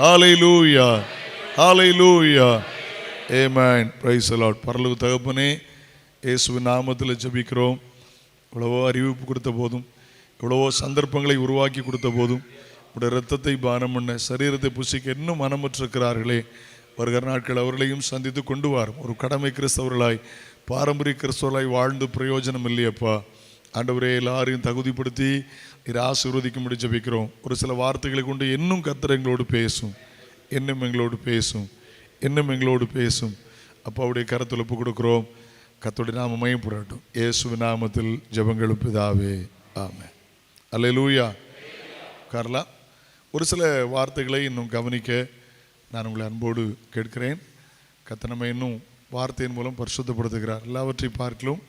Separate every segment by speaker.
Speaker 1: Hallelujah, hallelujah, amen. Praise the Lord. பரலோக தகப்பனே, இயேசுவின் நாமத்தில் ஜெபிக்கிறோம். எவ்வளவோ அறிவிப்பு கொடுத்த போதும், எவ்வளவோ சந்தர்ப்பங்களை உருவாக்கி கொடுத்த போதும், உடைய இரத்தத்தை பானம் பண்ண, சரீரத்தை புசிக்க இன்னும் மனமற்றிருக்கிறார்களே, வருகிற நாட்கள் அவர்களையும் சந்தித்து கொண்டு வாரும். ஒரு கடமை கிறிஸ்தவர்களாய், பாரம்பரிய கிறிஸ்தவர்களாய் வாழ்ந்து பிரயோஜனம் இல்லையப்பா. ஆண்டவரே, எல்லாரையும் தகுதிப்படுத்தி இதை ஆசீர்வதிக்கும்படி ஜெபிக்கிறோம். ஒரு சில வார்த்தைகளை கொண்டு இன்னும் கர்த்தர் எங்களோடு பேசும், இன்னும் எங்களோடு பேசும், இன்னும் எங்களோடு பேசும். அப்பாவுடைய கரத்தில் ஒப்பு கொடுக்கிறோம். கர்த்தருடைய நாமம் மகிமைப்படட்டும். இயேசுவின் நாமத்தில் ஜெபங்களும் பிதாவே, ஆமென். அல்லேலூயா. காரலா, ஒரு சில வார்த்தைகளை இன்னும் கவனிக்க நான் உங்களை அன்போடு கேட்கிறேன். கர்த்தர் நம்மை இன்னும் வார்த்தையின் மூலம் பரிசுத்தப்படுத்துகிறார். எல்லாவற்றையும் பார்க்கலாம்,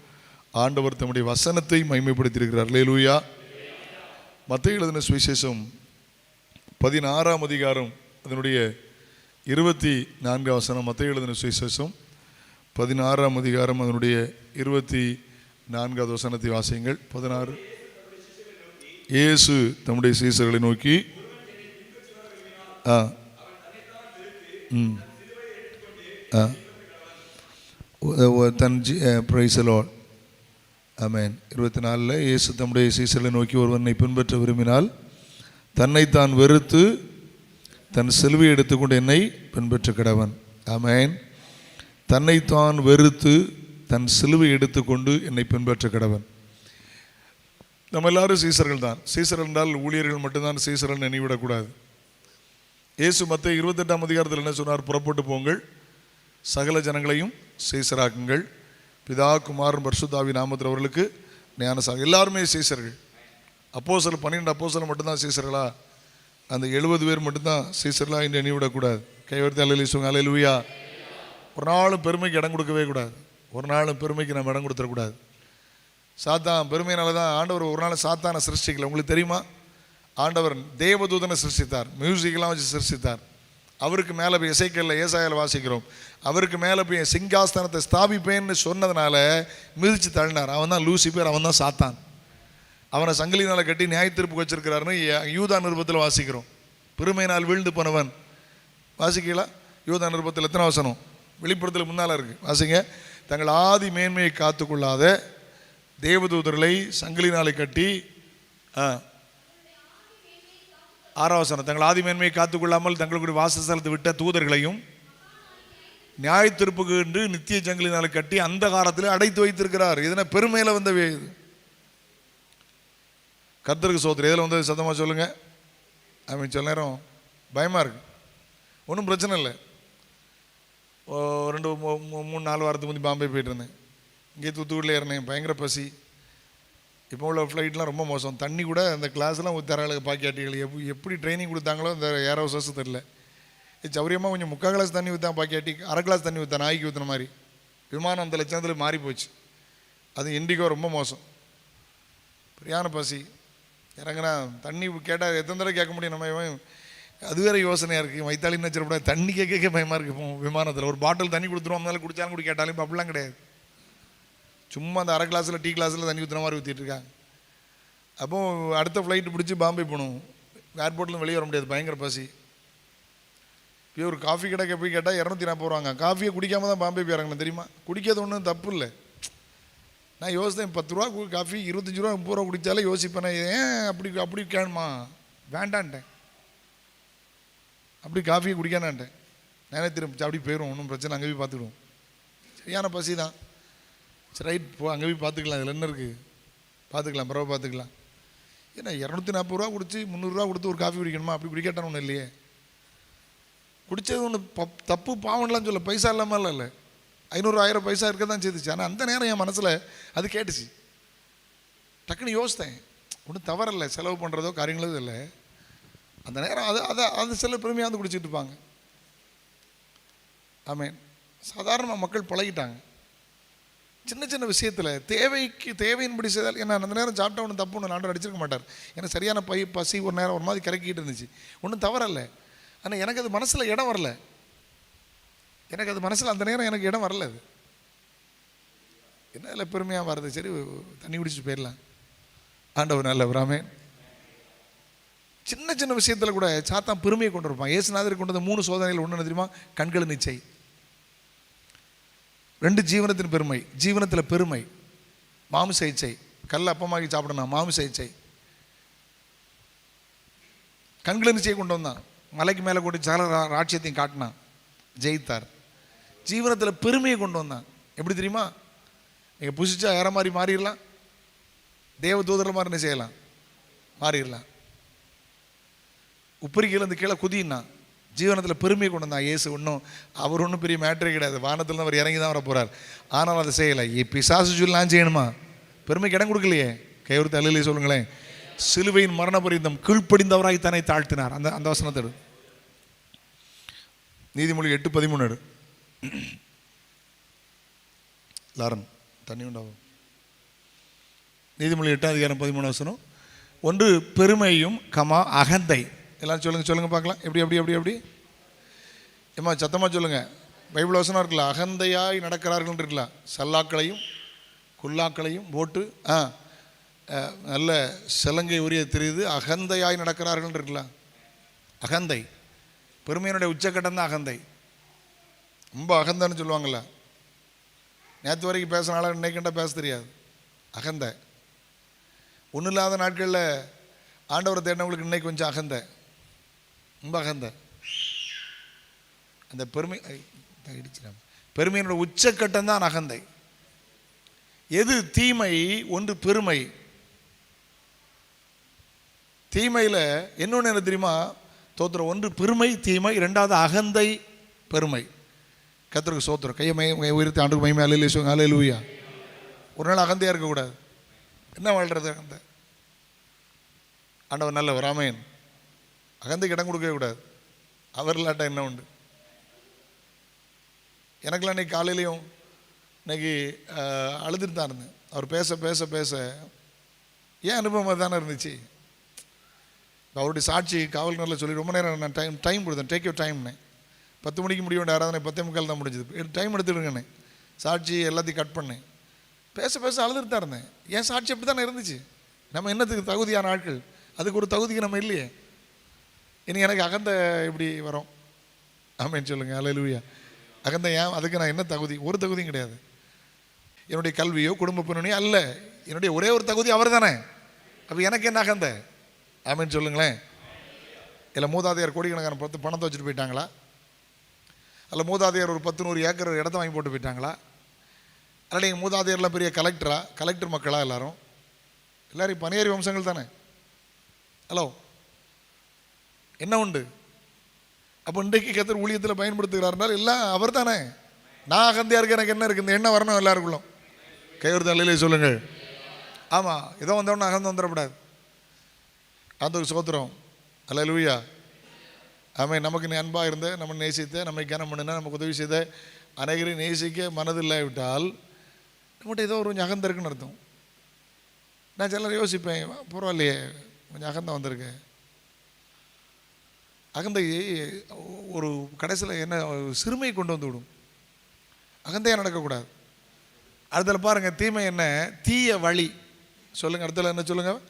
Speaker 1: ஆண்டவர் தம்முடைய வசனத்தை மகிமைப்படுத்தியிருக்கிறார். அல்லேலூயா. மத்தேயு எழுதின சுவிசேஷம் 16ஆம் அதிகாரம் அதனுடைய 24 வசனம். மத்தேயு எழுதின சுவிசேஷம் 16ஆம் அதிகாரம் அதனுடைய 24 வசனத்தை வாசியுங்கள். 16. இயேசு தம்முடைய சீசர்களை நோக்கி தன் பிரைஸ் தி லார்ட். ஆமென். 24 இயேசு தம்முடைய சீசர்களை நோக்கி, ஒருவனை பின்பற்ற விரும்பினால் தன்னைத்தான் வெறுத்து தன் சிலுவை எடுத்துக்கொண்டு என்னை பின்பற்ற கடவன். ஆமென். தன்னைத்தான் வெறுத்து தன் சிலுவை எடுத்துக்கொண்டு என்னை பின்பற்ற கடவன். நம்ம எல்லாரும் சீசர்கள் தான். சீசர்கள் என்றால் ஊழியர்கள் மட்டும்தான் சீசர்கள் நினைவிடக்கூடாது. இயேசு மத்தேயு 28ஆம் அதிகாரத்தில் என்ன சொன்னார்? புறப்பட்டு போங்கள், சகல ஜனங்களையும் சீசராக்குங்கள், பிதா குமாரன் பரிசுத்தாவின் நாமத்தில் அவர்களுக்கு ஞானசாக. எல்லாருமே சீசர்கள். அப்போஸ்தலர் 12 அப்போஸ்தலர் மட்டும்தான் சீசர்களா? அந்த 70 பேர் மட்டும்தான் சீசர்களா என்று எண்ணிவிடக்கூடாது. கைவர்த்தி அல்லேலூயா சொல்லுங்க. அல்லேலூயா. ஒரு நாளும் பெருமைக்கு இடம் கொடுக்கவே கூடாது. ஒரு நாளும் பெருமைக்கு நம்ம இடம் கொடுத்துடக்கூடாது. சாத்தான் பெருமையினால தான் ஆண்டவர் ஒரு நாள் சாத்தானை சிருஷ்டிக்கல. உங்களுக்கு தெரியுமா? ஆண்டவர் தேவதூதனை சிருஷ்டித்தார், மியூசிக்கெல்லாம் வச்சு சிருஷ்டித்தார். அவருக்கு மேலே போய் இசைக்கல்ல ஏசாயால வாசிக்கிறோம், அவருக்கு மேலே போய் சிங்காஸ்தானத்தை ஸ்தாபிப்பேன்னு சொன்னதுனால மிதித்து தள்ளினார். அவன் தான் லூசிபர், அவன் தான் சாத்தான். அவனை சங்கிலினால் கட்டி நியாயத்தீர்ப்பு வச்சிருக்கிறாருன்னு யூதா நிருபத்தில் வாசிக்கிறோம். பெருமையினால் வீழ்ந்து போனவன். வாசிக்கலாம் யூதா நிருபத்தில் எத்தனை வசனம்? வெளிப்படுத்தல் முன்னால் இருக்குது, வாசிங்க. தங்கள் ஆதி மேன்மையை காத்துக்கொள்ளாத தேவதூதர்களை சங்கிலினாலை கட்டி 6ஆம் வசனம், தங்கள் ஆதி மேன்மையை காத்துக்கொள்ளாமல் தங்களுடைய வாசஸ்தலத்தை விட்ட தூதர்களையும் நியாய தீர்ப்புக்கு என்று நித்திய சங்கிலினால கட்டி அந்த காலத்தில் அடைத்து வைத்திருக்கிறார். இதனை பெருமையில் வந்தவே. இது கர்த்தருக்கு சோத்திரம். இதில் வந்து சத்தமாக சொல்லுங்க. அவன் சில நேரம் பயமாக இருக்கு. ஒன்றும் பிரச்சனை இல்லை. 2-3-4 வாரத்துக்கு முந்தி பாம்பே போயிட்டு இருந்தேன். இங்கே தூத்துக்குடியில் ஏறினேன். பயங்கர பசி. இப்போ உள்ள ஃப்ளைட்லாம் ரொம்ப மோசம். தண்ணி கூட அந்த கிளாஸ்லாம் தராளுக்கு பாக்கியாட்டிகள் எப்படி ட்ரைனிங் கொடுத்தாங்களோ அந்த ஏர் ஹவுசஸ் தெரியல. சௌரியமாக கொஞ்சம் 3/4 கிளாஸ் தண்ணி ஊற்றான் பாக்கியாட்டி, 1/2 கிளாஸ் தண்ணி ஊற்றான், நாய்க்கு ஊற்றுன மாதிரி. விமானம் அந்த லட்சத்தில் மாறி போச்சு. அது இண்டிகோ ரொம்ப மோசம். சரியான பசி. இறங்கினா தண்ணி கேட்டால் எத்தனை தடவை கேட்க முடியும் நம்ம? அது வேறு யோசனையாக இருக்குது. வைத்தாலின்னு வச்சிடக்கூடாது. தண்ணி கேட்க பயமாக இருக்குது. இப்போ விமானத்தில் ஒரு பாட்டில் தண்ணி கொடுத்துருவோம், அதனால குடித்தாலும் கூட கேட்டாலும் இப்போ அப்படிலாம் கிடையாது. சும்மா அந்த 1/2 கிளாஸில் டீ கிளாஸில் தண்ணி ஊற்றுற மாதிரி ஊற்றிட்டு இருக்காங்க. அப்போ அடுத்த ஃப்ளைட்டு பிடிச்சி பாம்பே போகணும். ஏர்போர்ட்லேருந்து வெளியே வர முடியாது, பயங்கர பசி. இப்போ ஒரு காஃபி கடைக்கு போய் கேட்டால் 240 ரூபாங்க. காஃபியை குடிக்காம தான் பாம்பே போய் இறங்கணும், தெரியுமா? குடிக்கிறது ஒன்றும் தப்பு இல்லை. நான் யோசித்தேன், 10 ரூபா காஃபி 25 ரூபா 30 ரூபா குடித்தாலே யோசிப்பேன், ஏன் அப்படி கேணுமா? வேண்டான்ட்டேன். அப்படி காஃபியை குடிக்கானான்ட்டேன். நானே திரும்ப அப்படி போயிடும், ஒன்றும் பிரச்சனை, அங்கே போய் பார்த்துக்கிடுவோம். சரியான பசி தான். சரி, ரைட், போ, அங்கே போய் பார்த்துக்கலாம். இதில் என்ன இருக்குது? பார்த்துக்கலாம், பரவாயில்ல, பார்த்துக்கலாம். ஏன்னா 240 ரூபா குடிச்சு 300 ரூபா கொடுத்து ஒரு காஃபி குடிக்கணுமா? அப்படி குடிக்காட்டான ஒன்றும் இல்லையே. குடித்தது ஒன்று தப்பு பாவம்லாம் சொல்ல, பைசா இல்லாமல் இல்லை. 500-1000 பைசா இருக்க தான் செய்துச்சு. ஆனால் அந்த நேரம் என் மனசில் அது கேட்டுச்சு. டக்குன்னு யோசித்தேன், ஒன்றும் தவறில்லை, செலவு பண்ணுறதோ காரியங்களோ இல்லை. அந்த நேரம் அது சில பெருமையாக வந்து குடிச்சிட்டு இருப்பாங்க. ஆமேன். சாதாரணமாக மக்கள் பழகிட்டாங்க. சின்ன சின்ன விஷயத்தில் தேவையின்படி செய்தால் என்ன, அந்த நேரம் சாப்பிட்டா ஒன்றும் தப்பு, ஒன்று ஆண்டவர் அடிச்சிருக்க மாட்டார். எனக்கு சரியான பசி ஒரு நேரம் ஒரு மாதிரி கறக்கிட்டு இருந்துச்சு, ஒன்றும் தவறல்ல. ஆனால் எனக்கு அது மனசில் இடம் வரல. எனக்கு அது மனசில் அந்த நேரம் எனக்கு இடம் வரல. அது என்ன இல்லை, பெருமையாக வருது. சரி, தண்ணி குடிச்சிட்டு போயிடலாம். ஆண்டவர் நல்லவர். ஆமென். சின்ன சின்ன விஷயத்தில் கூட சாத்தான் பெருமையை கொண்டு இருப்பான். இயேசுநாதர் கொண்டு வந்த 3 சோதனைகள் ஒன்று தெரியுமா? கண்களின் இச்சை. 2 ஜீவனத்தின் பெருமை. ஜீவனத்தில் பெருமை, மாமிச இச்சை. கல்ல அப்பமாக்கி சாப்பிடணும், மாமிச இச்சை. கண்களின் இச்சையை கொண்டு வந்தான். மலைக்கு மேலே கூட்டி சகல ராட்சியத்தையும் காட்டினான், ஜெயித்தார். ஜீவனத்தில் பெருமையை கொண்டு வந்தான். எப்படி தெரியுமா? நீங்கள் புசிச்சா யார மாதிரி மாறிடலாம், தேவ தூதர்கள் மாதிரி என்ன செய்யலாம், மாறிடலாம். உப்பரிக்கையில் அந்த கீழே குதினா ஜீவனத்தில் பெருமையை கொண்டு வந்தான். இயேசு அவர் ஒன்றும் பெரிய மேட்டரே கிடையாது, வானத்தில் தான் அவர் இறங்கி தான் வர போகிறார். ஆனால் அதை செய்யலை. பிசாசு சொல்லலாம் செய்யணுமா? பெருமைக்கு இடம் கொடுக்கலையே. கையொருத்த அல்லையே சொல்லுங்களேன். சிலுவையின் மரண பரியந்தம் கீழ்ப்படிந்தவராய் தன்னை தாழ்த்தினார். அந்த வசனத்தோடு நீதிமொழி 8:13 லாரன் தண்ணி உண்டாகும். நீதிமொழி 8:13 ஒன்று பெருமையும் அகந்தை. எல்லாரும் சொல்லுங்க பார்க்கலாம். எப்படி ஏம்மா சத்தமாக சொல்லுங்க. பைபிள் வசனம் இருக்குல்ல, அகந்தையாய் நடக்கிறார்கள் இருக்கலாம். சல்லாக்களையும் குல்லாக்களையும் போட்டு நல்ல சிலங்கை உரிய தெரியுது. அகந்தையாய் நடக்கிறார்கள் இருக்கலாம். அகந்தை பெருமையினுடைய உச்சக்கட்டம் தான் அகந்தை. ரொம்ப அகந்தன்னு சொல்லுவாங்கள்ல. நேற்று வரைக்கும் பேசினால இன்னைக்கிட்ட பேச தெரியாது. அகந்தை. ஒன்றும் இல்லாத நாட்களில் ஆண்டவரை தேடினவங்களுக்கு இன்னைக்கு கொஞ்சம் அகந்தை, ரொம்ப அகந்தை. அந்த பெருமையினுடைய உச்சக்கட்டம் தான் அகந்தை. எது தீமை, ஒன்று பெருமை. தீமையில் இன்னொன்று என்ன தெரியுமா? தோத்திரம். ஒன்று பெருமை தீமை, 2வது அகந்தை பெருமை. கர்த்தருக்கு சோத்திரம். கையை உயர்த்தி ஆண்டுக்கு மகிமை. அல்லேலூயா. ஒரு நாள் அகந்தையாக இருக்கக்கூடாது. என்ன வாழ்கிறது அகந்தை? ஆண்டவர் நல்லவர், ஆமென். அகந்தைக்கு இடம் கொடுக்கவே கூடாது. அவர் இல்லாட்டா என்ன உண்டு? எனக்குலாம் இன்னைக்கு காலையிலையும் இன்னைக்கு அழுதுட்டு தான் இருந்தேன். அவர் பேச பேச பேச ஏன் அனுபவமாக தானே இருந்துச்சு. அவருடைய சாட்சி காவல்நிலையில் சொல்லி ரொம்ப நேரம் நான் டைம் கொடுத்தேன். டேக் யூர் டைம்னு. 10 மணிக்கு முடிய வேண்டிய ஆராதனை 10:45 தான் முடிஞ்சது. டைம் எடுத்துடுங்கண்ணே. சாட்சி எல்லாத்தையும் கட் பண்ணேன். பேச பேச அழுதுட்டு தான் இருந்தேன். என் சாட்சி அப்படி தானே இருந்துச்சு. நம்ம என்னத்துக்கு தகுதியான ஆட்கள்? அதுக்கு ஒரு தகுதிக்கு நம்ம இல்லையே. இனி எனக்கு அகந்த எப்படி வரும்? ஆமென் சொல்லுங்கள். அல்லேலூயா. அகந்த ஏன்? அதுக்கு நான் என்ன தகுதி? ஒரு தகுதியும் கிடையாது. என்னுடைய கல்வியோ குடும்ப பின்னணியோ அல்ல. என்னுடைய ஒரே ஒரு தகுதி அவர் தானே. அப்போ எனக்கு என்ன அகந்த? ஆமென் சொல்லுங்களேன். இல்லை மூதாதையார் கோடிக்கணக்கான பணத்தை வச்சுட்டு போயிட்டாங்களா? அல்ல மூதாதையார் ஒரு 10-100 ஏக்கர் இடத்த வாங்கி போட்டு போயிட்டாங்களா? அல்ல எங்கள் மூதாதையார்லாம் பெரிய கலெக்டர் மக்களா? எல்லாரும் பனியேறி வம்சங்கள் தானே. ஹலோ, என்ன உண்டு? அப்போ இன்றைக்கு கர்த்தர் ஊழியத்தில் பயன்படுத்துகிறாருனால் எல்லாம் அவர் தானே. நான் அகந்தையாக இருக்க எனக்கு என்ன இருக்குது? இந்த எண்ணம் வரணும் எல்லாருக்குள்ளும். கையொரு தலையிலே சொல்லுங்கள். ஆமாம், ஏதோ வந்தவொன்னே அகந்து வந்துடக்கூடாது. அந்த சோத்திரம். அல்லேலூயா. ஆமென். நமக்கு நீ அன்பாக இருந்த, நம்ம நேசித்த, நம்மை கனம் பண்ணின, நமக்கு உதவி செய்த அனைவரையும் நேசிக்க மனதில்லாவிட்டால் நம்மகிட்ட ஏதோ ஒரு கொஞ்சம் அகந்த இருக்குன்னு அர்த்தம். நான் சிலர் யோசிப்பேன், பரவாயில்லையே கொஞ்சம் அகந்தை வந்திருக்கு. அகந்தை ஒரு கடைசியில் என்ன சிறுமையை கொண்டு வந்து விடும். அகந்தையாக நடக்கக்கூடாது. அடுத்தல பாருங்கள், தீமை என்ன? தீய வழி. சொல்லுங்கள். அடுத்தல என்ன சொல்லுங்கள்?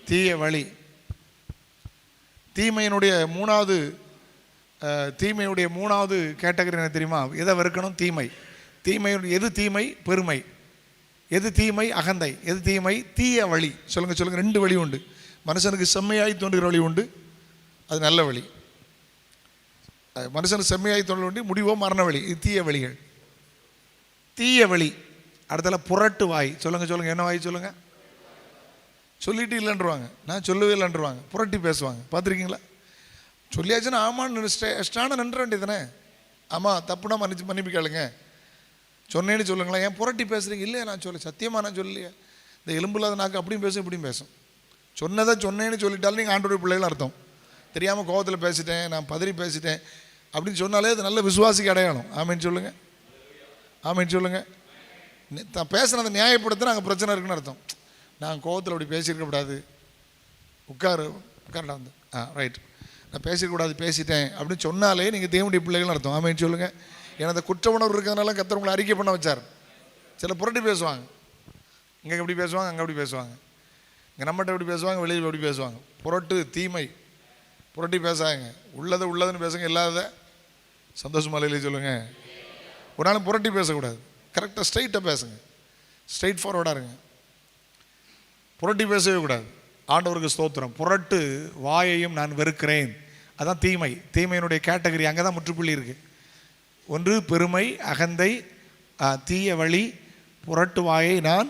Speaker 1: தீய வழி. தீமையினுடைய மூணாவது கேட்டகரி என்ன தெரியுமா? எதை வெறுக்கணும்? தீமை. தீமையுடைய எது தீமை? பெருமை. எது தீமை? அகந்தை. எது தீமை? தீய வழி. சொல்லுங்கள் 2 வழி உண்டு. மனுஷனுக்கு செம்மையாய் தோன்றுகிற வழி உண்டு, அது நல்ல வழி. மனுஷனுக்கு செம்மையாய் தோன்ற வழி முடிவோ மரண வழி. இது தீய வழிகள். தீய வழி. அடுத்தல புரட்டு வாய். சொல்லுங்கள். என்ன வாய்? சொல்லுங்கள். சொல்லிட்டு இல்லைன்றுவாங்க, நான் சொல்லவே இல்லைன்றுவாங்க, புரட்டி பேசுவாங்க. பார்த்துருக்கீங்களா? சொல்லியாச்சுன்னா ஆமான்னு ஸ்டான நின்ற வேண்டியதானே. ஆமாம், தப்புனா மன்னிப்பு கேளுங்க, சொன்னேன்னு சொல்லுங்களேன். ஏன் புரட்டி பேசுகிறீங்க? இல்லையா நான் சத்தியமாக நான் சொல்லலையே. இந்த எலும்பு இல்லாத நாக்கு அப்படியும் பேசும் இப்படியும் பேசும். சொன்னதை சொன்னேன்னு சொல்லிட்டாலும் நீங்கள் ஆண்டோடைய பிள்ளைகள் அர்த்தம். தெரியாமல் கோபத்தில் பேசிட்டேன், நான் பதறி பேசிட்டேன் அப்படின்னு சொன்னாலே அது நல்ல விசுவாசிக்கு அடையாளம். ஆமேன்னு சொல்லுங்கள். ஆமேன்னு சொல்லுங்கள். தான் பேசுனதை நியாயப்படுத்த அங்கே பிரச்சனை இருக்குன்னு அர்த்தம். நான் கோபத்தில் அப்படி பேசியிருக்கக்கூடாது, உட்காரடா வந்து ரைட், நான் பேசியிருக்கக்கூடாது, பேசிட்டேன் அப்படின்னு சொன்னாலே நீங்கள் தேவனுடைய பிள்ளைகள்னு அர்த்தம். ஆமேன்னு சொல்லுங்கள். ஏன்னா அந்த குற்ற உணர்வு இருக்கிறதுனால கர்த்தர் உங்களை அறிக்கை பண்ண வச்சார். சில புரட்டி பேசுவாங்க, இங்கே எப்படி பேசுவாங்க, அங்கே எப்படி பேசுவாங்க, இங்கே நம்மகிட்ட எப்படி பேசுவாங்க, வெளியில் எப்படி பேசுவாங்க. புரட்டு தீமை. புரட்டி பேசாங்க, உள்ளதுன்னு பேசுங்க, இல்லாத சந்தோஷமா இல்லையே சொல்லுங்கள். ஒரு நாள் புரட்டி பேசக்கூடாது, கரெக்டாக ஸ்ட்ரைட்டாக பேசுங்க, ஸ்ட்ரைட் ஃபார்வர்டாக இருங்க, புரட்டி பேசவே கூடாது. ஆண்டவருக்கு ஸ்தோத்திரம். புரட்டு வாயையும் நான் வெறுக்கிறேன். அதான் தீமை. தீமையினுடைய கேட்டகரி அங்கே தான் முற்றுப்புள்ளி இருக்குது. ஒன்று பெருமை, அகந்தை, தீய வழி. புரட்டு வாயை நான்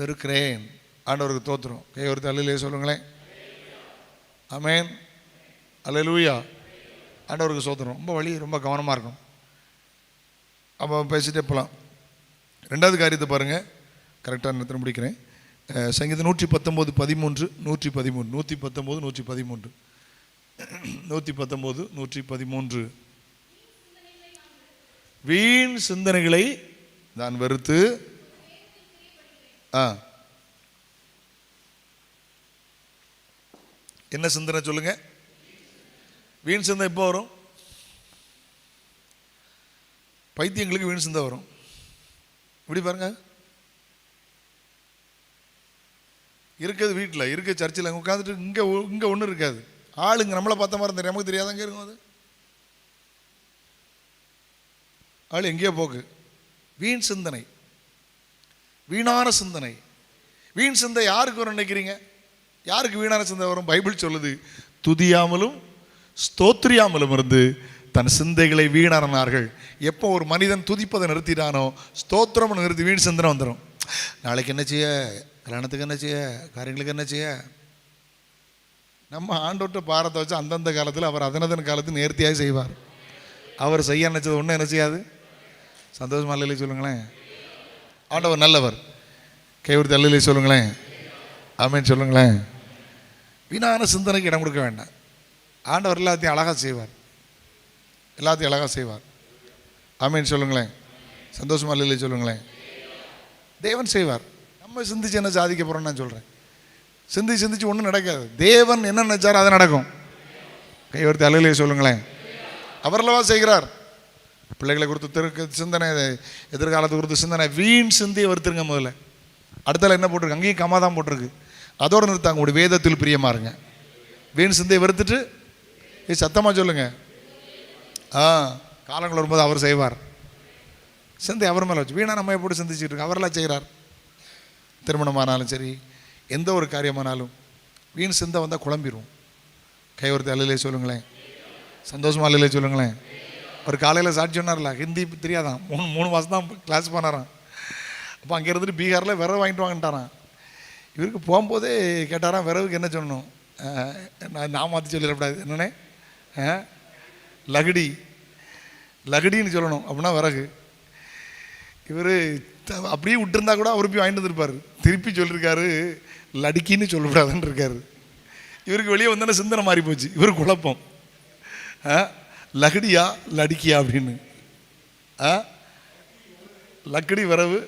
Speaker 1: வெறுக்கிறேன். ஆண்டவருக்கு ஸ்தோத்திரம். கையொருத்த அல்லையிலே சொல்லுங்களேன். ஆமென், அல்லேலூயா. ஆண்டவருக்கு ஸ்தோத்திரம். ரொம்ப வழி, ரொம்ப கவனமாக இருக்கும். அப்போ பேசிட்டே போகலாம். ரெண்டாவது காரியத்தை பாருங்கள், கரெக்டாக நிறுத்த முடிக்கிறேன். சங்கீதம் 119 13 113 119 113 119 113. வீண் சிந்தனைகளை நான் வெறுத்து என்ன சிந்தனை சொல்லுங்க? வீண் சிந்தனை எப்போ வரும்? பைத்தியங்களுக்கு வீண் சிந்தனை வரும். இப்படி பாருங்க, இருக்கிறது வீட்டில் இருக்க, சர்ச்சில் அங்கே உட்காந்துட்டு இங்கே ஒன்றும் இருக்காது. ஆளுங்க நம்மளை பார்த்த மாதிரி இருந்த நமக்கு தெரியாதாங்க இருக்கும். அது ஆள் எங்கேயோ போக்கு. வீண் சிந்தனை, வீணான சிந்தனை. வீண் சிந்தை யாருக்கு வரும் நினைக்கிறீங்க? யாருக்கு வீணான சிந்தை வரும்? பைபிள் சொல்லுது, துதியாமலும் ஸ்தோத்திரியாமலும் இருந்து தன் சிந்தைகளை வீணானார்கள். எப்போ ஒரு மனிதன் துதிப்பதை நிறுத்திட்டானோ, ஸ்தோத்திரம் நிறுத்தி வீண் சிந்தனை வந்துடும். நாளைக்கு என்ன செய்ய, கல்யாணத்துக்கு என்ன செய்ய, காரியங்களுக்கு என்ன செய்ய. நம்ம ஆண்டோட்ட பாரத்தை வச்சு அந்தந்த காலத்தில் அவர் அதனதன் காலத்தில் நேர்த்தியாக செய்வார். அவர் செய்ய நினச்சது ஒன்றும் என்ன செய்யாது. சந்தோஷமா அல்லையிலே சொல்லுங்களேன். ஆண்டவர் நல்லவர். கைவிடுத்து அல்லையிலே சொல்லுங்களேன். ஆமென் சொல்லுங்களேன். வீணான சிந்தனைக்கு இடம் கொடுக்க வேண்டாம். ஆண்டவர் எல்லாத்தையும் அழகாக செய்வார், எல்லாத்தையும் அழகாக செய்வார். ஆமென் சொல்லுங்களேன். சந்தோஷமா அல்லையிலே சொல்லுங்களேன். தேவன் செய்வார். நம்ம சிந்திச்சு என்ன சாதிக்க போகிறோம்னு நான் சொல்கிறேன். சிந்திச்சு ஒன்றும் நடக்காது. தேவன் என்ன நினைச்சாரோ அது நடக்கும். கைவர்த்தி அல்லையிலே சொல்லுங்களேன். அவர்லவா செய்கிறார். பிள்ளைகளை கொடுத்து சிந்தனை, எதிர்காலத்தை கொடுத்து சிந்தனை. வீண் சிந்தையை வருத்துருங்க முதல்ல. அடுத்தால என்ன போட்டிருக்கு? அங்கேயும் கம்மா தான் போட்டிருக்கு. அதோடு நிறுத்தாங்க. உங்களுடைய வேதத்தில் பிரியமா இருங்க. வீண் சிந்தையை வெறுத்துட்டு சத்தமாக சொல்லுங்க. காலங்கள் வரும்போது அவர் செய்வார். சிந்தை அவர் மேலே வச்சு வீணா நம்ம எப்படி சிந்திச்சுட்டு இருக்கோம். அவரெல்லாம் செய்கிறார். திருமணமானாலும் சரி, எந்த ஒரு காரியமானாலும் வீண் சிந்தை வந்தால் குழம்பிடும். கைவர்த்தி அல்லையிலே சொல்லுங்களேன். சந்தோஷமா அல்லையிலே சொல்லுங்களேன். ஒரு காலையில் சாட்சி சொன்னார்ல, ஹிந்தி தெரியாதான், 3 மாதம் தான் கிளாஸ் போனாரான். அப்போ அங்கே இருந்துட்டு பீகாரில் விரவு வாங்கிட்டு வாங்கிட்டாரான். இவருக்கு போகும்போதே கேட்டாரான், விரவுக்கு என்ன சொல்லணும்? நான் மாற்றி சொல்லிடக்கூடாது, என்னண்ணே, லகடின்னு சொல்லணும் அப்படின்னா விறகு. இவர் அப்படியே விட்டுருந்தா கூட அவர் போய் வாங்கிட்டு வந்துருப்பார். திருப்பி சொல்லியிருக்காரு, லடிக்கின்னு சொல்லக்கூடாதுன்னு இருக்காரு. இவருக்கு வெளியே வந்தோன்னே சிந்தனை மாறி போச்சு. இவருக்கு குழப்பம், லகடியா லடிக்கியா அப்படின்னு. லக்கடி வரவு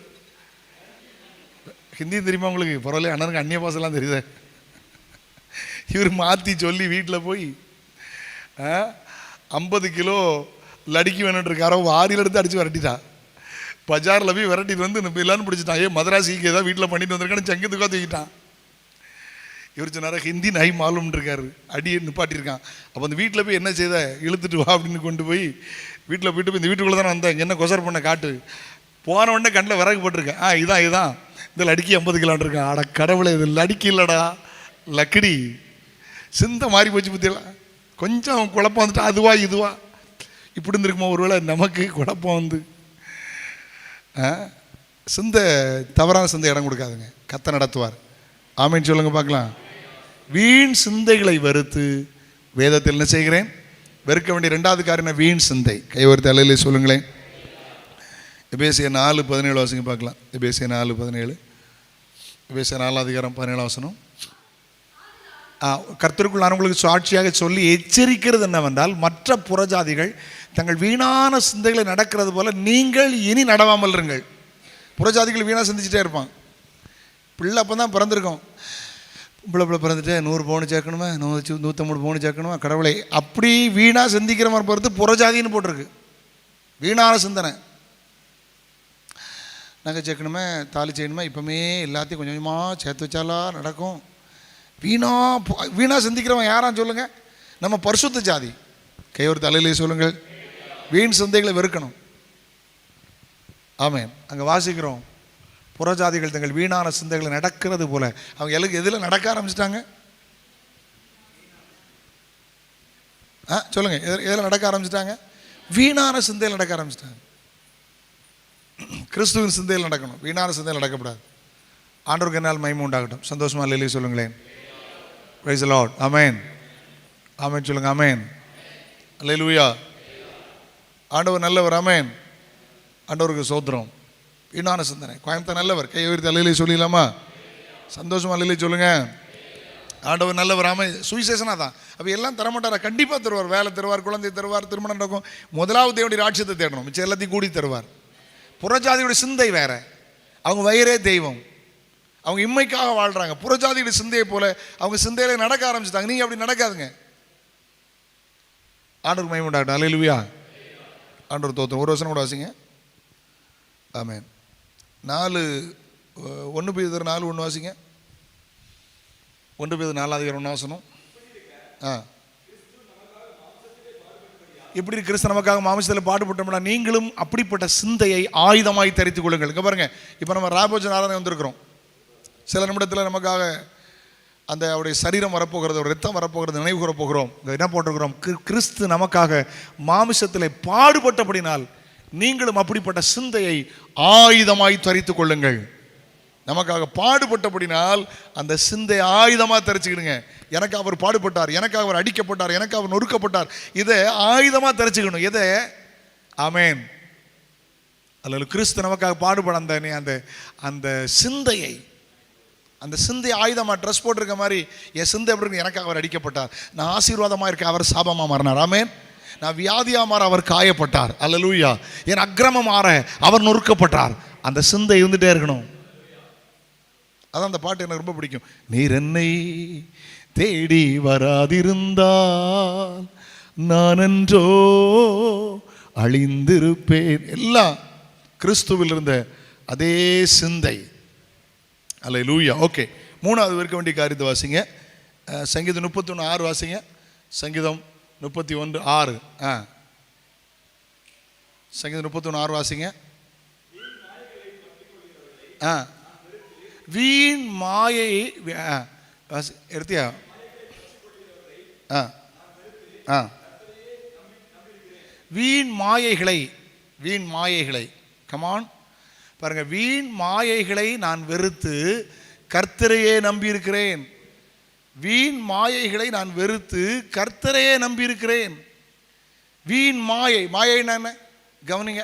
Speaker 1: ஹிந்தி தெரியுமா உங்களுக்கு? பரவாயில்ல, அண்ணனுக்கு அந்நிய பாசெல்லாம் தெரியுது. இவர் மாற்றி சொல்லி வீட்டில் போய் 50 கிலோ லடிக்கி வேணுட்டு இருக்காரோ, வாரியில் எடுத்து அடித்து விரட்டிட்டா. பஜாரில் போய் விரட்டிட்டு வந்து எல்லாரும் பிடிச்சிட்டான். மதராசிக்கு ஏதாவது வீட்டில் பண்ணிட்டு வந்திருக்கான்னு சங்கத்துக்காக தூக்கிட்டான். இவர் சொன்னார ஹிந்தி நை மாலும்னு இருக்காரு, அடியை நிப்பாட்டியிருக்கான். அப்போ அந்த வீட்டில் போய் என்ன செய்த, இழுத்துட்டு வா அப்படின்னு கொண்டு போய் வீட்டில் போயிட்டு போய் இந்த வீட்டுக்குள்ளே தானே வந்தேன், என்ன கொசர் பண்ண காட்டு. போன உடனே கண்ணில் விறகு போட்டிருக்கேன். இதான் இந்த லடிக்கி 50 கிலோன்னு இருக்கேன். அட கடவுளை, இது லடிக்கி இல்லைடா, லக்கடி. சிந்தை மாறி போச்சு பற்றியெல்லாம். கொஞ்சம் குழப்பம் வந்துட்டு அதுவா இதுவா இப்படி இருந்திருக்குமா? ஒருவேளை நமக்கு குழப்பம் வந்து சிந்தை, தவறான சிந்தை இடம் கொடுக்காதுங்க. கத்த நடத்துவார். ஆமேன்னு சொல்லுங்க பார்க்கலாம். வீண் சிந்தைகளை வெறுத்து வேதத்தில் என்ன செய்கிறேன்? வெறுக்க வேண்டிய 2வது காரியம் வீண் சிந்தை. கைவர்த்தி அல்லையிலே சொல்லுங்களேன். எபேசியர் 4:17 வாசிங்க பார்க்கலாம். எபேசியர் 4:17. எபேசியர் 4:17. கர்த்தருக்குள் நான் உங்களுக்கு சாட்சியாக சொல்லி எச்சரிக்கிறது என்னவென்றால், மற்ற புறஜாதிகள் தங்கள் வீணான சிந்தைகளை நடக்கிறது போல நீங்கள் இனி நடவாமல் இருங்கள். புறஜாதிகள் வீணாக சிந்திச்சுட்டே இருப்பான். பிள்ளை அப்போ தான் பிறந்திருக்கோம். பிள்ளை பிறந்துட்டு 100 பவுன் சேர்க்கணுமா, 150 பவுன் சேர்க்கணுமா, கடவுளை அப்படி வீணாக சிந்திக்கிற மாதிரி பொறுத்து புறஜாதின்னு போட்டிருக்கு. வீணான சிந்தனை. நகை சேர்க்கணுமே, தாலி செய்யணுமே, இப்போமே எல்லாத்தையும் கொஞ்சம் கொஞ்சமாக சேர்த்து வச்சாலா நடக்கும். வீணாக சிந்திக்கிறவன் யாரான்னு சொல்லுங்கள்? நம்ம பரிசுத்த ஜாதி. கையொரு தலையிலே சொல்லுங்கள். வீண் சிந்தைகளை வெறுக்கணும். ஆமென். அங்கே வாசிக்கிறோம், புறஜாதிகள் தங்கள் வீணான சிந்தைகளை நடக்கிறது போல. அவங்க எதில் நடக்க ஆரம்பிச்சிட்டாங்க? சொல்லுங்க, எதில் நடக்க ஆரம்பிச்சிட்டாங்க? வீணான சிந்தையில் நடக்க ஆரம்பிச்சிட்டாங்க. கிறிஸ்துவின் சிந்தையில் நடக்கணும், வீணான சிந்தையில் நடக்கக்கூடாது. ஆண்டவருக்கு என்னால் மகிமை உண்டாகட்டும். சந்தோஷமா இல்லையே சொல்லுங்களேன். Praise the Lord. ஆமென். ஆமென் சொல்லுங்க. ஆமென். அல்லேலூயா. ஆண்டவர் நல்லவர். ஆமென். ஆண்டவருக்கு சோத்திரம். வீணான சிந்தனை. கோயம்புத்தூர் நல்லவர். கையை உயர்த்தி அல்லேலூயா சொல்லிடலாமா? சந்தோஷமா அல்லேலூயா சொல்லுங்க. ஆண்டவர் நல்லவர். ஆமென். சுவிசேஷனா தான். அப்போ எல்லாம் தரமாட்டாரா? கண்டிப்பாக தருவார். வேலை தருவார், குழந்தை தருவார், திருமணம் நடக்கும். முதலாவது தேவனுடைய ராட்சியத்தை தேடணும், மிச்சம் எல்லாத்தையும் கூடி தருவார். புறஜாதியுடைய சிந்தை வேற, அவங்க வயிறே தெய்வம், அவங்க இம்மைக்காக வாழ்றாங்க. புறஜாதியுடைய சிந்தையை போல அவங்க சிந்தையில நடக்க ஆரம்பிச்சிட்டாங்க. நீங்க அப்படி நடக்காதுங்க. ஆண்டவர் மகிமை உண்டாகட்டும். அல்லேலூயா. ஆண்டவர் தோத்திரம். ஒரு வசனம் கூட வாசிங்க. ஆமென். 1 பேதுரு 4:1 வாசிங்க. 1 பேதுரு 4:1 வசனம். இப்படி கிறிஸ்து நமக்காக மாம்சத்தில் பாடுபட்டோம்னா நீங்களும் அப்படிப்பட்ட சிந்தையை ஆயுதமாய் தரித்துக் கொள்ளுங்கள். இங்கே பாருங்க, இப்போ நம்ம ராபோஜன் ஆராதனை வந்திருக்கிறோம். சில நிமிடத்தில் நமக்காக அந்த அவருடைய சரீரம் வரப்போகிறது, ஒரு ரத்தம் வரப்போகிறது, நினைவு கூற போகிறோம். என்ன போட்டிருக்கிறோம்? கிறிஸ்து நமக்காக மாம்சத்தில் பாடுபட்டபடினால் நீங்களும் அப்படிப்பட்ட சிந்தையை ஆயுதமாய் தரித்துக் கொள்ளுங்கள். நமக்காக பாடுபட்டபடினால் அந்த சிந்தை ஆயுதமாக தரிச்சுக்கிடுங்க. எனக்கு அவர் பாடுபட்டார், எனக்கு அவர் அடிக்கப்பட்டார், எனக்கு அவர் நொறுக்கப்பட்டார், இதை ஆயுதமாக தரிச்சுக்கணும். எதை? ஆமென். அல்ல, கிறிஸ்து நமக்காக பாடுபட அந்த அந்த சிந்தையை, அந்த சிந்தை ஆயுதமாக ட்ரெஸ் போட்டிருக்க மாதிரி என் சிந்தை எப்படி இருக்கு? எனக்கு அவர் அடிக்கப்பட்டார், நான் ஆசீர்வாதமாக இருக்க, அவர் சாபமாக மாறினார். ஆமென். நான் வியாதியாக மாற அவர் காயப்பட்டார். அல்லேலூயா. என் அக்கிரமம் மாற அவர் நொறுக்கப்பட்டார். அந்த சிந்தை இருந்துகிட்டே இருக்கணும். அதான் அந்த பாட்டு எனக்கு ரொம்ப பிடிக்கும். நீர் என்னை தேடி வராதிருந்தால் நான் என்றோ அழிந்திருப்பேன். எல்லாம் கிறிஸ்துவில் இருந்த அதே சிந்தை. அல்லேலூயா. ஓகே, 3வது இருக்க வேண்டிய காரியத்தை வாசிங்க. சங்கீதம் 31:6 வாசிங்க. சங்கீதம் 31:6. சங்கீதம் 31:6 வாசிங்க. வீண் மாயை எடுத்தியா? வீண் மாயைகளை கமான் பாருங்க. வீண் மாயைகளை நான் வெறுத்து கர்த்தரையே நம்பியிருக்கிறேன். வீண் மாயைகளை நான் வெறுத்து கர்த்தரையே நம்பியிருக்கிறேன். வீண் மாயைன்னா என்ன? கவனிங்க.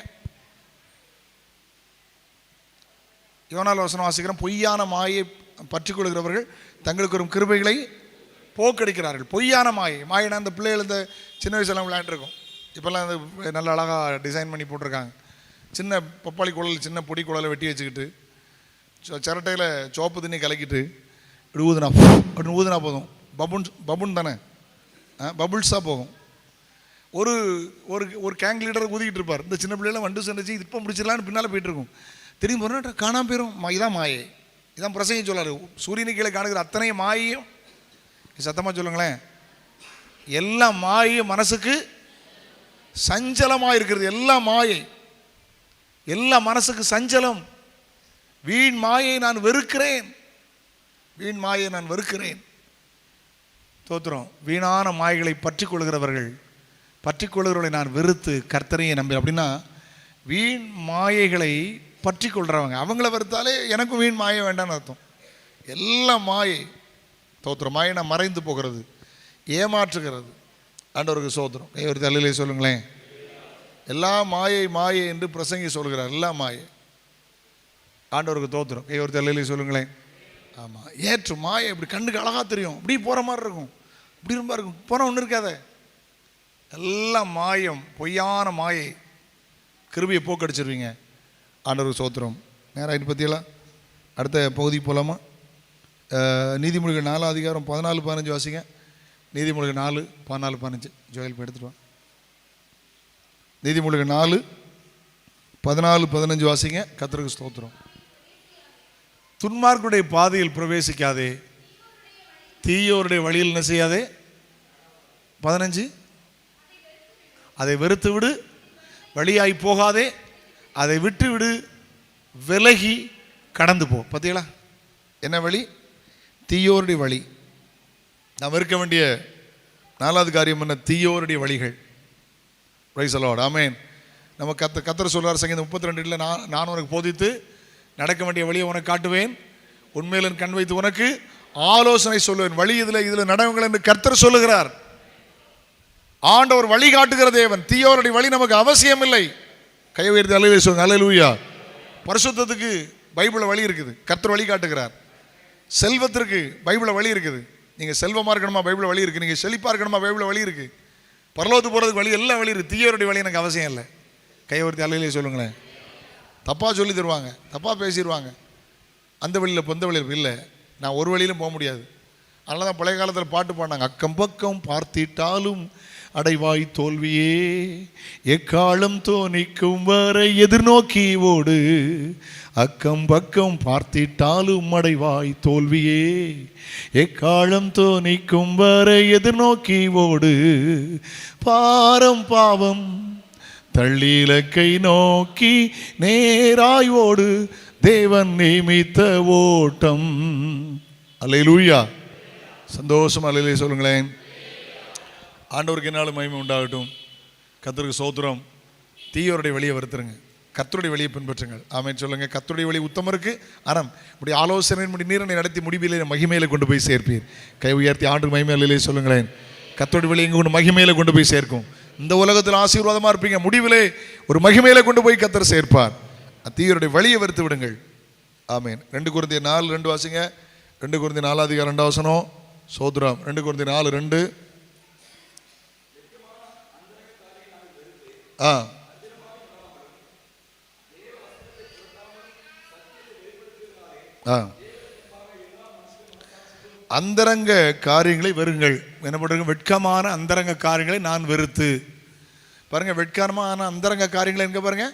Speaker 1: யோனால வசனம் வாசிக்கிறோம். பொய்யான மாயை பற்றி கொள்கிறவர்கள் தங்களுக்கு ஒரு கிருபைகளை போக்கடிக்கிறார்கள். பொய்யான மாயைனா இந்த பிள்ளைகள் இந்த சின்ன வயசுலாம் விளையாண்டுருக்கும். இப்போல்லாம் இந்த நல்ல அழகாக டிசைன் பண்ணி போட்டிருக்காங்க. சின்ன பப்பாளி குழல், சின்ன பொடி குழலை வெட்டி வச்சுக்கிட்டு சிரட்டையில் சோப்பு தண்ணி கலக்கிட்டு இப்படி ஊதுனா அப்படின்னு ஊதுனா போதும். பபுன் தானே, பபுள்ஸாக போகும். ஒரு ஒரு கேங் லீடர் ஊதிக்கிட்டு இருப்பார். இந்த சின்ன பிள்ளைலாம் வண்டு சென்றுச்சு, இது இப்போ முடிச்சிடலான்னு பின்னால் போயிட்டு இருக்கும். திரும்பி போனா காணாம போயிடும். இதான் மாயை. இதான் பிரசங்கம் சொல்லாரு. சூரியனுக்கு கீழே காணுகிற அத்தனை மாயையும், சத்தமாக சொல்லுங்களேன், எல்லா மாயையும் மனசுக்கு சஞ்சலமாக இருக்கிறது. எல்லா மாயை, எல்லா மனசுக்கு சஞ்சலம். வீண் மாயை நான் வெறுக்கிறேன். வீண் மாயை நான் வெறுக்கிறேன். தோத்திரம். வீணான மாயைகளை பற்றி கொள்கிறவர்களை நான் வெறுத்து கர்த்தரையை நம்பி. அப்படின்னா வீண் மாயைகளை பற்றி கொள்றவங்க, அவங்கள வெறுத்தாலே எனக்கும் வீண் மாயை வேண்டாம்னு அர்த்தம். எல்லாம் மாயை. தோத்திரம். மாயினா மறைந்து போகிறது, ஏமாற்றுகிறது. ஆண்டவருக்கு சோத்திரம். ஒரு தலையிலே சொல்லுங்களேன். எல்லா மாயை என்று பிரசங்கி சொல்கிறார். எல்லா மாயை. ஆண்டவருக்கு தோத்திரம். ஒரு தலையிலே சொல்லுங்களேன். ஆமாம், ஏற்று மாயை இப்படி கண்ணுக்கு அழகாக தெரியும், இப்படி போகிற மாதிரி இருக்கும், இப்படி ரொம்ப இருக்கும், போனால் ஒன்றும் இருக்காத. எல்லாம் மாயம், பொய்யான மாயை. கிருபையை போக்கடிச்சிருவீங்க. ஆண்டவருக்கு சோத்திரம். நேராக பற்றியெல்லாம் அடுத்த பகுதி போகலாமா? நீதிமொழிகள் 4:14-15 வாசிங்க. நீதிமொழிகள் 4:14-15 ஜோயல் போய் எடுத்துட்டு வா. நீதிமொழிகள் 4:14-15 வாசிங்க. கர்த்தருக்கு ஸ்தோத்திரம். துன்மார்க்குடைய பாதையில் பிரவேசிக்காதே, தீயோருடைய வழியில் என்ன செய்யாதே. 15 அதை வெறுத்து விடு, வழியாய் போகாதே, அதை விட்டு விடு, விலகி கடந்து போ. பார்த்தீங்களா என்ன வழி? தீயோருடைய வழி. நாம் இருக்க வேண்டிய 4வது காரியம் என்ன? தீயோருடைய வழிகள். பிரைஸ் தி லார்ட், ஆமென். நம்ம கர்த்தர் சொல்றார் சங்கீதம் 32 நான் உனக்கு போதித்து நடக்க வேண்டிய வழியை உனக்கு காட்டுவேன், உண்மையில கண் வைத்து உனக்கு ஆலோசனை சொல்லுவேன். வழி இதில் நடவுங்கள் என்று கர்த்தர் சொல்லுகிறார். ஆண்டவர் வழி காட்டுகிற தேவன். தீயோருடைய வழி நமக்கு அவசியம் இல்லை. கை உயர்த்தி அல்லேலூயா சொல்லுங்க. அல்லேலூயா. பரிசுத்தத்துக்கு பைபிளில் வழி இருக்குது, கர்த்தர் வழி காட்டுகிறார். செல்வத்திற்கு பைபிளில் வழி இருக்குது. நீங்கள் செல்வமாக இருக்கணுமா, பைபிளில் வழி இருக்குது. நீங்கள் செழிப்பாக இருக்கணுமா, பைபிளில் வழி இருக்குது. பரலோகத்துக்கு போகிறதுக்கு வழி, எல்லாம் வழி இருக்குது. தீயோருடைய வழி எனக்கு அவசியம் இல்லை. கை உயர்த்தி அல்லேலூயா சொல்லுங்களேன். தப்பாக சொல்லி தருவாங்க, தப்பாக பேசிடுவாங்க. அந்த வழியில் பொந்த வழியில் இல்லை, நான் ஒரு வழியிலும் போக முடியாது. அதனால தான் பழைய காலத்தில் பாட்டு பாடினாங்க, அக்கம் பக்கம் பார்த்திட்டாலும் அடைவாய் தோல்வியே, எக்காலம் தோணிக்கும் வரை எதிர்நோக்கி ஓடு, அக்கம் பக்கம் பார்த்திட்டாலும் அடைவாய் தோல்வியே, எக்காலம் தோணிக்கும் வரை எதிர்நோக்கி ஓடு, பாரம் பாவம் தள்ளிலக்கை நோக்கி நேராய் ஓடு, தேவன் நியமித்த ஓட்டம். அல்லேலூயா. சந்தோஷம் அல்லேலூயா சொல்லுங்களேன். ஆண்டவருக்கு என்னாலும் மகிமை உண்டாகட்டும். கர்த்தருக்கு ஸ்தோத்திரம். தீயோருடைய வழியை வருத்துருங்க, கர்த்தருடைய வழியை பின்பற்றுங்கள். ஆமென் சொல்லுங்க. கர்த்தருடைய வழி உத்தமருக்கு அறம், இப்படி ஆலோசனை நீரனை நடத்தி முடிவிலே மகிமையில கொண்டு போய் சேர்ப்பீர். கை உயர்த்தி ஆண்டு மகிமை அல்லேலூயா சொல்லுங்களேன். கர்த்தருடைய வழி எங்க கொண்டு மகிமையில கொண்டு போய் சேர்க்கும். இந்த உலகத்தில் ஆசீர்வாதமாக இருப்பீங்க, முடிவிலே ஒரு மகிமையில கொண்டு போய் கர்த்தர் சேர்ப்பார். தீயோருடைய வழியை வெறுத்து விடுங்கள். ஆமென். 2 கொரிந்தியர் 4:2 வாசிங்க. 2 கொரிந்தியர் 4:2 சோத்ரம். 2 கொரிந்தியர் 4:2. அந்தரங்க காரியங்களை வெறுங்கள். என்ன பண்ணுங்க? வெட்கமான அந்தரங்க காரியங்களை நான் வெறுத்து. பாருங்க, வெட்கமான அந்தரங்க காரியங்களை எங்க பாருங்க,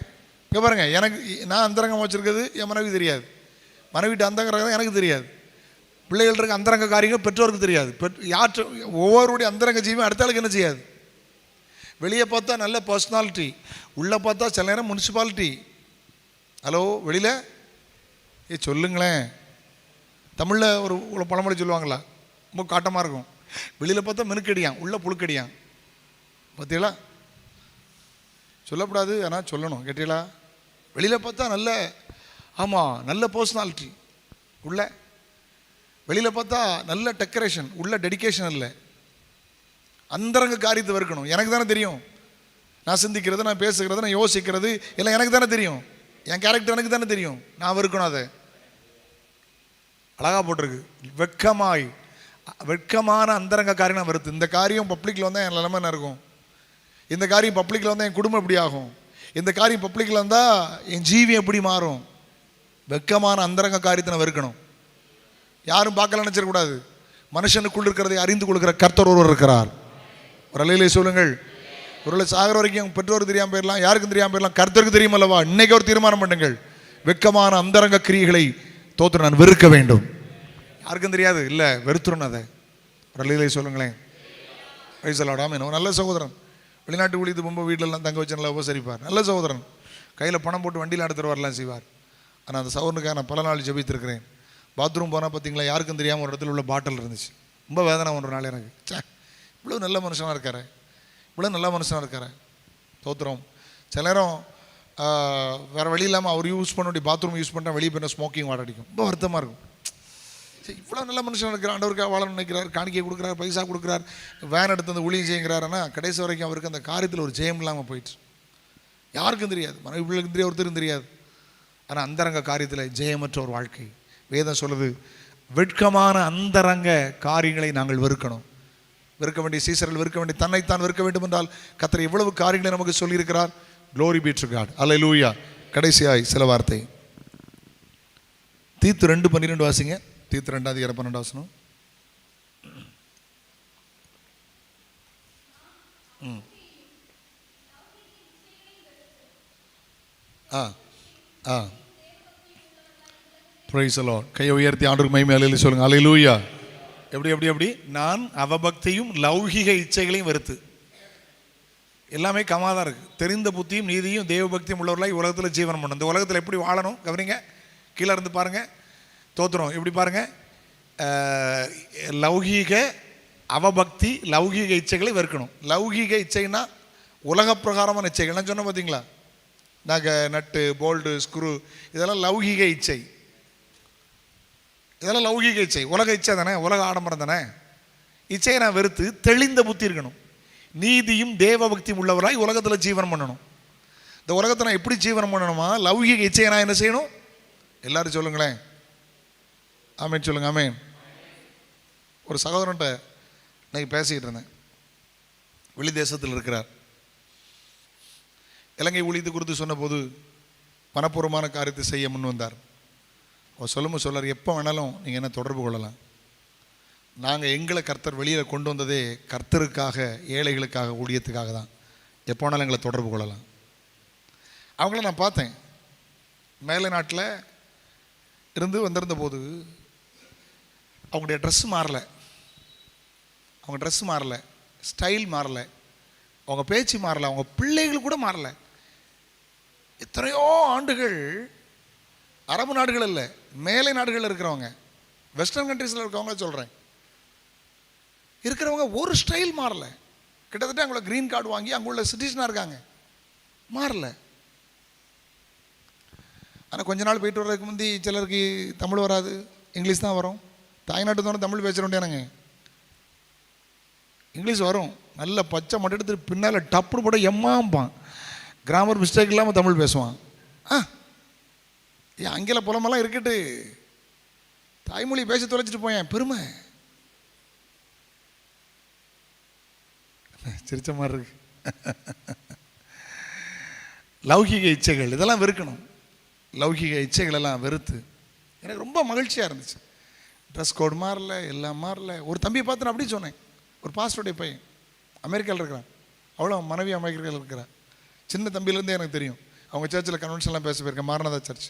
Speaker 1: இங்க பாருங்க. எனக்கு நான் அந்தரங்கம் வச்சிருக்கிறது என் மனைவி தெரியாது, மனைவிட்டு அந்தரங்கம் எனக்கு தெரியாது, பிள்ளைகள் இருக்க அந்தரங்க காரியங்கள் பெற்றோருக்கு தெரியாது. ஒவ்வொருடைய அந்தரங்க ஜீவன் அடுத்த ஆளுக்கு என்ன செய்யாது. வெளியே பார்த்தா நல்ல பர்சனாலிட்டி, உள்ளே பார்த்தா சில நேரம் முனிசிபாலிட்டி. ஹலோ, வெளியில் சொல்லுங்களேன். தமிழில் ஒரு பழமொழி சொல்லுவாங்களா, ரொம்ப காட்டமாக இருக்கும். வெளியில் பார்த்தா மினுக்கடியான், உள்ள புழுக்கடியான். பார்த்தீங்களா? சொல்லக்கூடாது, ஆனால் சொல்லணும். கேட்டீங்களா? வெளியில் பார்த்தா நல்ல, ஆமாம், நல்ல பர்சனாலிட்டி, உள்ள வெளியில் பார்த்தா நல்ல டெக்கரேஷன், உள்ள டெடிக்கேஷன் இல்லை. அந்தரங்க காரியத்தை வெறுக்கணும். எனக்கு தானே தெரியும், நான் சிந்திக்கிறது, நான் பேசுகிறது, நான் யோசிக்கிறது எல்லாம் எனக்கு தானே தெரியும். என் கேரக்டர் எனக்கு தானே தெரியும். நான் வெறுக்கணும். அதை அழகாக போட்டிருக்கு, வெட்கமான அந்தரங்க காரியம் நான் வெறுத்து. இந்த காரியம் பப்ளிக்கில் வந்தால் என் நிலைமை என்ன இருக்கும், இந்த காரியம் பப்ளிக்கில் வந்தால் என் குடும்பம் எப்படி ஆகும், இந்த காரியம் பப்ளிக்கில் வந்தால் என் ஜீவியம் எப்படி மாறும். வெட்கமான அந்தரங்க காரியத்தை நான் வெறுக்கணும். யாரும் பார்க்கல நினச்சிடக்கூடாது. மனுஷனுக்குள் இருக்கிறதை அறிந்து கொள்கிற கர்த்தர் ஒருவர் இருக்கிறார். ஒரு அலையிலே சொல்லுங்கள். ஒருவேளை சாகர வரைக்கும் பெற்றோருக்கு தெரியாமல் போயிடலாம், யாருக்கும் தெரியாமல் போயிடலாம், கர்த்தருக்கு தெரியும் அல்லவா. இன்னைக்கு ஒரு தீர்மானம் பண்ணுங்கள், வெட்கமான அந்தரங்க கிரியைகளை தோற்று நான் வெறுக்க வேண்டும். யாருக்கும் தெரியாது, இல்லை வெறுத்துறணும் அதை. ஒரு அலையிலே சொல்லுங்களேன். வயசலாடாமே நல்ல சகோதரன், வெளிநாட்டு ஊழியத்து ரொம்ப வீட்டிலலாம் தங்க வச்சு நல்லா உபசரிப்பார். நல்ல சகோதரன், கையில் பணம் போட்டு வண்டியில் நடத்துகிற வரலாம் செய்வார். ஆனால் அந்த சகோதரனுக்காக நான் பல நாள் ஜெபித்திருக்கிறேன். பாத்ரூம் போனால் பார்த்தீங்களா, யாருக்கும் தெரியாமல் ஒரு இடத்துல உள்ள பாட்டில் இருந்துச்சு. ரொம்ப வேதனை ஒரு நாள் எனக்கு. இவ்வளோ நல்ல மனுஷனாக இருக்காரு, இவ்வளோ நல்ல மனுஷனாக இருக்காரு. தோத்திரம். சில நேரம் வேறு வழி இல்லாமல் அவர் யூஸ் பண்ண வேண்டிய பாத்ரூம் யூஸ் பண்ணால் வெளியே போய் ஸ்மோக்கிங் வாட அடிக்கும். ரொம்ப வருத்தமாக இருக்கும். சரி, இவ்வளோ நல்ல மனுஷனாக இருக்கிறார், ஆண்டவருக்காக வாழ நினைக்கிறார், காணிக்கை கொடுக்குறார், பைசா கொடுக்குறார், வேன் எடுத்து வந்து ஊழியம் செய்கிறாருன்னா கடைசி வரைக்கும் அவருக்கு அந்த காரியத்தில் ஒரு ஜெயம் இல்லாமல் போயிட்டு. யாருக்கும் தெரியாது, மனைவி பிள்ளைக்கும் தெரியாது, ஒருத்தருக்கும் தெரியாது. ஆனால் அந்தரங்க காரியத்தில் ஜெயமற்ற ஒரு வாழ்க்கை. வேதம் சொல்லுது, வெட்கமான அந்தரங்க காரியங்களை நாங்கள் வெறுக்கணும். வெறுக்க வேண்டிய சீசர்கள் வெறுக்க வேண்டிய தன்னைத்தான் வெறுக்க வேண்டும் என்றால் கர்த்தர் எவ்வளவு காரியங்களை நமக்கு சொல்லியிருக்கிறார். Glory be to God. அல்லேலூயா. கடைசியாய் சில வார்த்தை. தீத்து 2:12 வாசிங்க. தீத்து 2:12 Praise the Lord. கையை உயர்த்தி ஆண்டவருக்கு மகிமை அல்லேலூயா சொல்லுங்க. அல்லேலூயா. எப்படி எப்படி எப்படி நான் அவபக்தியும் லௌகிக இச்சைகளையும் வெறுத்து. எல்லாமே கமாதான் இருக்குது. தெரிந்த புத்தியும் நீதியும் தெய்வ பக்தியும் உள்ளவர்களாய் உலகத்தில் ஜீவனம் பண்ணணும். இந்த உலகத்தில் எப்படி வாழணும் கவனிங்க. கீழே இருந்து பாருங்கள். தோத்துறோம் எப்படி பாருங்கள். லௌகீக அவபக்தி லௌகீக இச்சைகளை வெறுக்கணும். லௌகீக இச்சைன்னா உலக பிரகாரமான இச்சைகள். நான் சொன்ன பார்த்தீங்களா, நகை நட்டு போல்டு ஸ்க்ரூ இதெல்லாம் லௌகீக இச்சை. இதெல்லாம் லௌகீக இச்சை, உலக இச்சை தானே, உலக ஆடம்பரம் தானே. இச்சையை நான் வெறுத்து தெளிந்த புத்தி இருக்கணும். நீதியும் தேவ பக்தியும் உள்ளவராய் உலகத்தில் ஜீவனம் பண்ணணும். இந்த உலகத்தை நான் எப்படி ஜீவனம் பண்ணணுமா, லௌகீக இச்சையை நான் என்ன செய்யணும்? எல்லாரும் சொல்லுங்களேன். ஆமேன் சொல்லுங்க. ஆமேன். ஒரு சகோதரன்ட்ட இன்னைக்கு பேசிக்கிட்டு இருந்தேன். வெளி தேசத்தில் இருக்கிறார். இலங்கை ஊழியத்தை குறித்து சொன்னபோது மனப்பூர்வமான காரியத்தை செய்ய முன் வந்தார். அவர் சொல்லும்போது சொல்லார், எப்போ வேணாலும் நீங்கள் என்ன தொடர்பு கொள்ளலாம். நாங்கள் எங்களை கர்த்தர் வெளியில் கொண்டு வந்ததே கர்த்தருக்காக, ஏழைகளுக்காக, ஊழியத்துக்காக தான். எப்போ வேணாலும் எங்களை தொடர்பு கொள்ளலாம். அவங்கள நான் பார்த்தேன். மேலை நாட்டில் இருந்து வந்திருந்த போது அவங்களுடைய ட்ரெஸ்ஸு மாறலை, அவங்க ட்ரெஸ்ஸு மாறலை, ஸ்டைல் மாறலை, அவங்க பேச்சு மாறலை, அவங்க பிள்ளைகள் கூட மாறலை. எத்தனையோ ஆண்டுகள் அரபு நாடுகள் இல்லை, மேலை நாடுகளில் இருக்கிறவங்க, வெஸ்டர்ன் கண்ட்ரீஸில் இருக்கிறவங்க சொல்கிறேன், இருக்கிறவங்க ஒரு ஸ்டைல் மாறலை. கிட்டத்தட்ட அவங்கள க்ரீன் கார்டு வாங்கி அங்கே உள்ள சிட்டிசனாக இருக்காங்க, மாறலை. ஆனால் கொஞ்ச நாள் போயிட்டு வர்றதுக்கு முந்தி சிலருக்கு தமிழ் வராது, இங்கிலீஷ் தான் வரும். தாய்நாட்டு தோணும் தமிழ் பேச வேண்டியானுங்க. இங்கிலீஷ் வரும், நல்ல பச்சை மட்டும் எடுத்து பின்னால் டப்புன்னு போட எம்மாம்பான், கிராமர் மிஸ்டேக் இல்லாமல் தமிழ் பேசுவான். ஏன் ஆங்கில புலமெல்லாம் இருக்கட்டு, தாய்மொழி பேச தொலைச்சிட்டு போயேன், பெருமை. சிரிச்ச மாதிரி இருக்கு. லௌகிக இச்சைகள் இதெல்லாம் வெறுக்கணும். லௌகிக இச்சைகள் எல்லாம் வெறுத்து எனக்கு ரொம்ப மகிழ்ச்சியாக இருந்துச்சு. ட்ரெஸ் கோடு மாறல, எல்லாம் மாறல. ஒரு தம்பியை பார்த்து நான் அப்படி சொன்னேன். ஒரு பாஸ்டருடைய பையன் அமெரிக்காவில் இருக்கிறான், அவ்வளோ மனைவி அமெரிக்காவில் இருக்கிறான். சின்ன தம்பியிலேருந்தே எனக்கு தெரியும். அவங்க சர்ச்சில் கன்வென்ஷன்லாம் பேச போயிருக்கேன், மாரநாதா சர்ச்.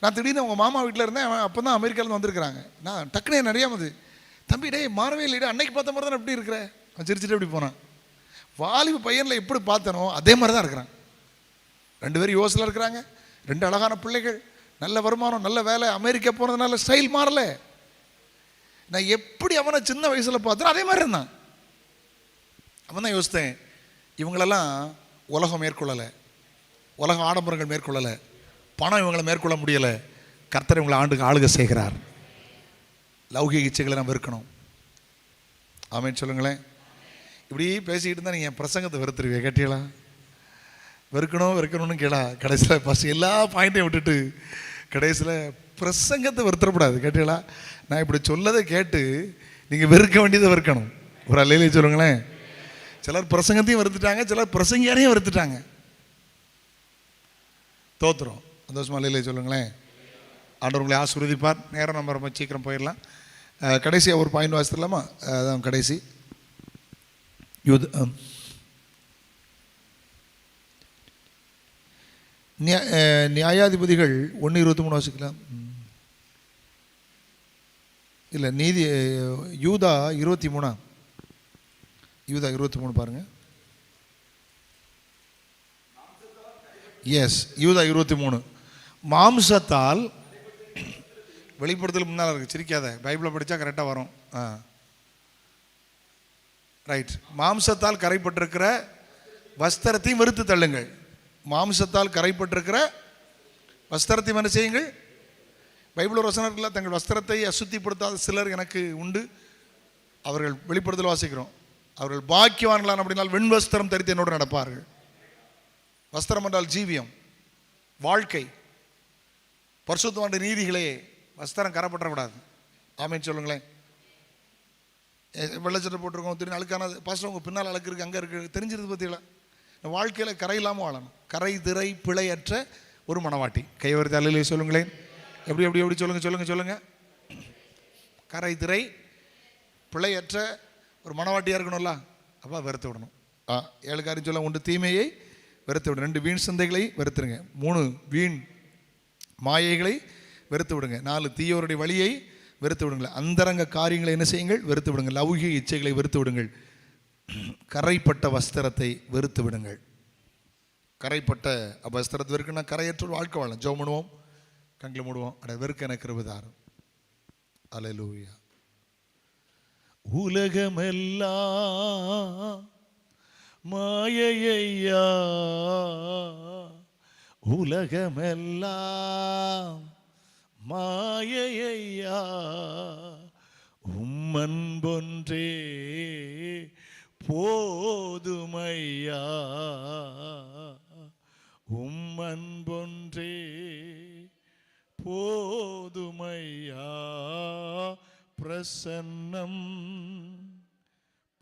Speaker 1: நான் திடீர்னு அவங்க மாமா வீட்டில் இருந்தேன். அவன் அப்போ தான் அமெரிக்காவிலேருந்து வந்திருக்கிறாங்க. நான் டக்குனே நிறையாமது, தம்பி டே மாறவே இல்லைடா, அன்னைக்கு பார்த்த மாதிரி தான் எப்படி இருக்கிற. அவன் சிரிச்சுட்டு எப்படி போனான். வாலிபு பையனில் எப்படி பார்த்தனோ அதே மாதிரி தான் இருக்கிறான். 2 பேரும் யோசில் இருக்கிறாங்க, 2 அழகான பிள்ளைகள், நல்ல வருமானம், நல்ல வேலை. அமெரிக்கா போனதுனால ஸ்டைல் மாறல. நான் எப்படி அவனை சின்ன வயசில் பார்த்தேன் அதே மாதிரி இருந்தான். அவன் தான் யோசித்தேன், இவங்களெல்லாம் உலகம் மேற்கொள்ளலை, உலக ஆடம்பரங்கள் மேற்கொள்ளலை, பணம் இவங்களை மேற்கொள்ள முடியலை. கர்த்தர் இவங்களை ஆளுகை செய்கிறார். லௌகிக இச்சைகளை நம்ம வெறுக்கணும். ஆமேன்னு சொல்லுங்களேன். இப்படி பேசிக்கிட்டு இருந்தால் நீங்கள் என் பிரசங்கத்தை வெறுத்துருவீங்க. கேட்டீங்களா? வெறுக்கணும்னு கேளா, கடைசியில் ஃபஸ்ட் எல்லா பாயிண்ட்டையும் விட்டுட்டு கடைசியில் பிரசங்கத்தை வெறுத்துடக்கூடாது. கேட்டீங்களா? நான் இப்படி சொல்லதை கேட்டு நீங்கள் வெறுக்க வேண்டியதை வெறுக்கணும். ஒரு அல்லையிலே சொல்லுங்களேன். சிலர் பிரசங்கத்தையும் வெறுத்துட்டாங்க, சிலர் பிரசங்கியாரையும் வெறுத்துட்டாங்க. தோத்துறோம். சந்தோஷமா அல்லையிலே சொல்லுங்களேன். ஆண்டவர் உங்களை ஆசீர்வதிப்பார். நேரம் நம்ம ரொம்ப சீக்கிரம் போயிடலாம். கடைசியாக ஒரு பாயிண்ட் வாசித்துடலாமா? அதான் கடைசி நியாயாதிபதிகள் 1:23 வாசிக்கலாம். இல்லை, நீதி யூதா 23. யூதா 23 பாருங்க. எஸ், யூதா 23. மாம்சத்தால், வெளிப்படுத்தல் முன்னால் இருக்குது, சிரிக்காத, பைபிளை படித்தா கரெக்டாக வரும். ரைட். மாம்சத்தால் கரைப்பட்டிருக்கிற வஸ்திரத்தையும் வெறுத்து தள்ளுங்கள். மாம்சத்தால் கரைப்பட்டிருக்கிற வஸ்திரத்தையும் என்ன செய்யுங்கள். பைபிள் வசனத்தில் தங்கள் வஸ்திரத்தை அசுத்திப்படுத்தாத சிலர் எனக்கு உண்டு, அவர்கள் வெளிப்படுத்தல் வாசிக்கிறோம். அவர்கள் பாக்கியவான்களான் அப்படினால் வெண் வஸ்திரம் தரித்து என்னோடு நடப்பார்கள். வஸ்திரம் என்றால் ஜீவியம், வாழ்க்கை, பரிசுத்தமான நீதிகளே. வஸ்திரம் கரைப்பற்றக்கூடாது. ஆமேன்னு சொல்லுங்களேன். வெள்ளச்சட்டை போட்டிருக்கோம், திடீர்னு அழுக்கான பாஸ்டர் உங்கள் பின்னால் அழுக்கு இருக்குது, அங்கே இருக்குது, தெரிஞ்சிருது பற்றியில. வாழ்க்கையில் கரை இல்லாமல் வாழணும். கரை திரை பிழையற்ற ஒரு மனவாட்டி. கைவரித்த அல்லையிலே சொல்லுங்களேன். எப்படி எப்படி எப்படி சொல்லுங்கள். கரை திரை பிழையற்ற ஒரு மனவாட்டியாக இருக்கணும்ல. அப்போ வெறுத்து விடணும். 7 காரியம் சொல்ல. 1 தீமையை வெறுத்து விடுங்க. 2 வீண் சிந்தைகளை வெறுத்துருங்க. 3 வீண் மாயைகளை வெறுத்து விடுங்க. 4 தீயோருடைய வழியை வெறுத்து விடுங்கள். அந்தரங்க காரியங்களை என்ன செய்யுங்கள்? வெறுத்து விடுங்கள். லௌகிக இச்சைகளை வெறுத்து விடுங்கள். கரைப்பட்ட வஸ்திரத்தை வெறுத்து விடுங்கள். கரைப்பட்ட வஸ்திரத்தை வெறுக்குன்னா கரையற்ற வாழ்க்கை வாழலாம். ஜெபம் பண்ணுவோம், கண்களை மூடுவோம். அட வெறுக்க எனக்கு கிருபைதாரும். அல்லேலூயா. உலகமெல்லாம் மாயையா, உலகமெல்லாம் மாயையா, உம்மன்பொன்றே போதுமையா, உம்மன்பொன்றே போதுமையா, பிரசன்னம்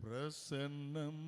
Speaker 1: பிரசன்னம்